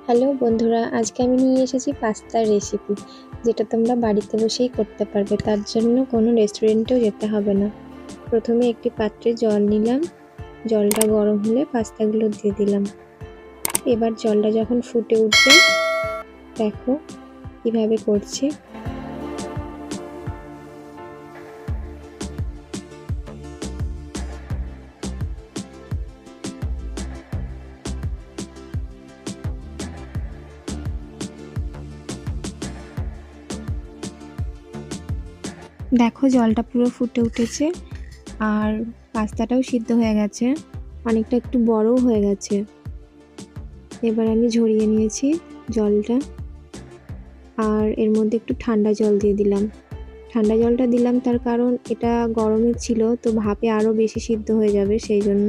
Hello বন্ধুরা, আজকে আমি নিয়ে এসেছি পাস্তার রেসিপি, যেটা তোমরা বাড়িতে বসেই করতে পারবে। তার জন্য কোনো রেস্টুরেন্টেও যেতে হবে না। প্রথমে একটি পাত্রে জল নিলাম, জলটা গরম হলে পাস্তাগুলো দিয়ে দিলাম। এবার জলটা যখন ফুটে উঠবে, দেখো কিভাবে করছি। দেখো জলটা পুরো ফুটে উঠেছে আর পাস্তাটাও সিদ্ধ হয়ে গেছে, অনেকটা একটু বড়ও হয়ে গেছে। এবার আমি ঝরিয়ে নিয়েছি জলটা আর এর মধ্যে একটু ঠান্ডা জল দিয়ে দিলাম। ঠান্ডা জলটা দিলাম তার কারণ এটা গরমে ছিল, তো ভাপে আরও বেশি সিদ্ধ হয়ে যাবে সেই জন্য।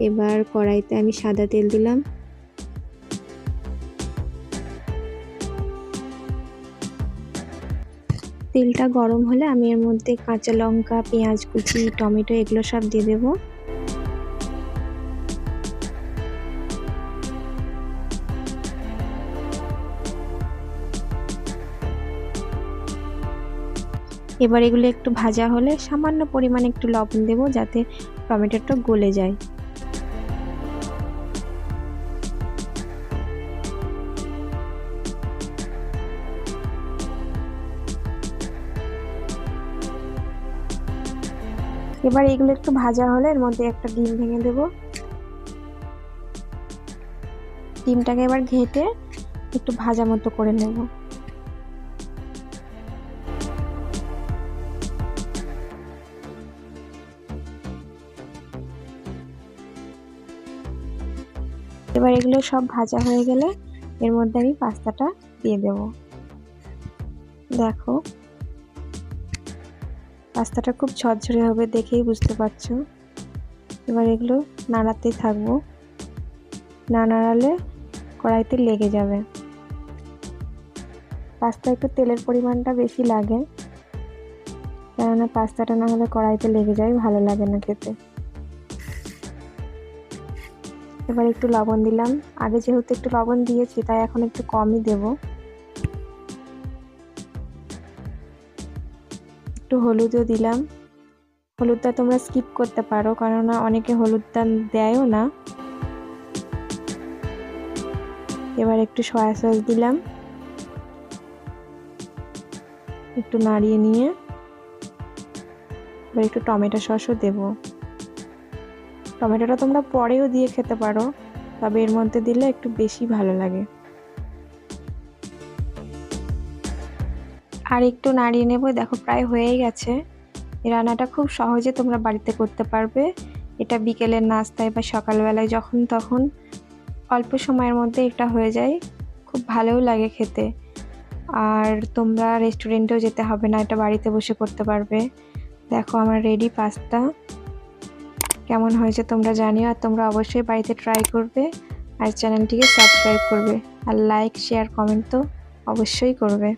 এবার কড়াইতে আমি সাদা তেল দিলাম। তেলটা গরম হলে আমি এর মধ্যে কাঁচা লঙ্কা, পেঁয়াজ কুচি, টমেটো এগুলো সব দিয়ে দেবো। এবার এগুলো একটু ভাজা হলে সামান্য পরিমাণে একটু লবণ দেবো, যাতে টমেটোটা গলে যায়। এবার এগুলো একটু ভাজা হলে এর মধ্যে একটা ডিম ভেঙে দেব। ডিমটাকে এবার ঘেটে একটু ভাজা মতো করে নেব। এবার এগুলো সব ভাজা হয়ে গেলে এর মধ্যে আমি পাস্তাটা দিয়ে দেব। দেখো পাস্তাটা খুব ঝরঝরে হবে, দেখেই বুঝতে পারছো। এবার এগুলো নাড়াতে থাকবো, না নাড়ালে কড়াইতে লেগে যাবে। পাস্তা একটু তেলের পরিমাণটা বেশি লাগে, কেননা পাস্তাটা না হলে কড়াইতে লেগে যায়, ভালো লাগে না খেতে। এবার একটু লবণ দিলাম, আগে যেহেতু একটু লবণ দিয়েছি তাই এখন একটু কমই দেব। একটু হলুদও দিলাম। হলুদটা তোমরা স্কিপ করতে পারো, কেননা অনেকে হলুদটা দেয়ও না। এবার একটু সয়া সস দিলাম, একটু নাড়িয়ে নিয়ে এবার একটু টমেটো সসও দেব। টমেটোটা তোমরা পরেও দিয়ে খেতে পারো, তবে এর মধ্যে দিলে একটু বেশি ভালো লাগে। আর একটু নাড়িয়ে নেব। দেখো প্রায় হয়েই গেছে। এই রান্নাটা খুব সহজে তোমরা বাড়িতে করতে পারবে। এটা বিকেলের নাস্তায় বা সকালবেলায় যখন তখন অল্প সময়ের মধ্যে এটা হয়ে যায়, খুব ভালোও লাগে খেতে। আর তোমরা রেস্টুরেন্টেও যেতে হবে না, এটা বাড়িতে বসে করতে পারবে। দেখো আমার রেডি পাস্তা। কেমন হয়েছে তোমরা জানিও, আর তোমরা অবশ্যই বাড়িতে ট্রাই করবে আর চ্যানেলটিকে সাবস্ক্রাইব করবে, আর লাইক শেয়ার কমেন্ট তো অবশ্যই করবে।